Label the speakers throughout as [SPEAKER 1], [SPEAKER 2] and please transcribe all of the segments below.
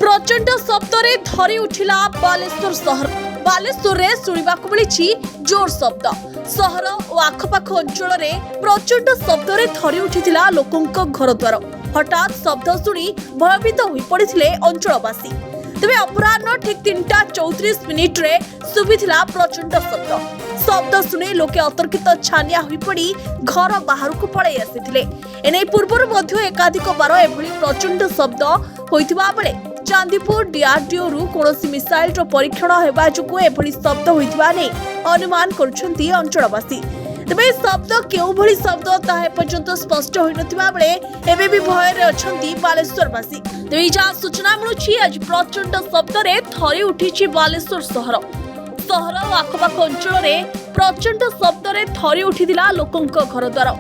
[SPEAKER 1] प्रचंड शब्दरे धरी उठिला बालेश्वर सहर। बालेश्वर रे शुणिबाकु मिलिछि जोर शब्द। सहर और आखपाख अंचल रे प्रचंड शब्दरे धरी उठिथिला लोकंक घरद्वार। हठात शब्द शुणी भयभीत होई पड़िथिले अंचलवासी। तेबे अपराह्न ठीक 3:34 रे सुबिथिला प्रचंड शब्द। शब्द शुणी लोके अतर्कित छानिया होई पड़ी घर बाहर को पळै आसिथिले। एनै पूर्वर मध्य एकाधिक बार एभली प्रचंड शब्द होइथिबा बेले चांदीपुर डीआरडीओ रु कोनोसी मिसाइल रो परीक्षण हेबा जुकु एभली शब्द होइथिबा नै अनुमान करुछन्ती अंचलवासी। तेबे शब्द केउ भली शब्द ताहे पर्यंत स्पष्ट होई नथिबा बेले एबे भी भय रे अछंती बालेश्वरवासी। तेबे जा सूचना मिलुछि आज प्रचंड शब्द रे थरी उठिछि बालेश्वर सहर। सहर और आखपाख अंचल रे प्रचंड शब्द रे थरी उठिथिला लोकंक घरद्वार।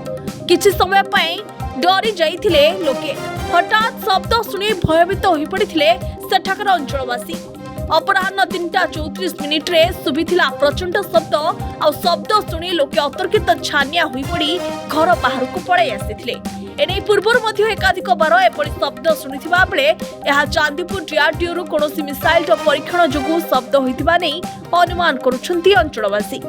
[SPEAKER 1] किछि समय पई डरी जाइथिले लोके। हठात शब्द शुणी भयभीत होई पड़िथिले सेठाकर अंचलवासी। अपराह्न 3:34 रे सुबिथिला प्रचंड शब्द आ शब्द शुणी लोके अतर्कित छानिया होई पड़ी घर बाहर को पळै आसिथिले। एनै पूर्वर मध्य एकाधिक बार एपरि शब्द शुणिथिबा बेले एहा चांदीपुर डीआरडीओ रु कोनोसी मिसाइल रो परीक्षण जोगु शब्द होइथिबा नै अनुमान करुछन्ती अंचलवासी।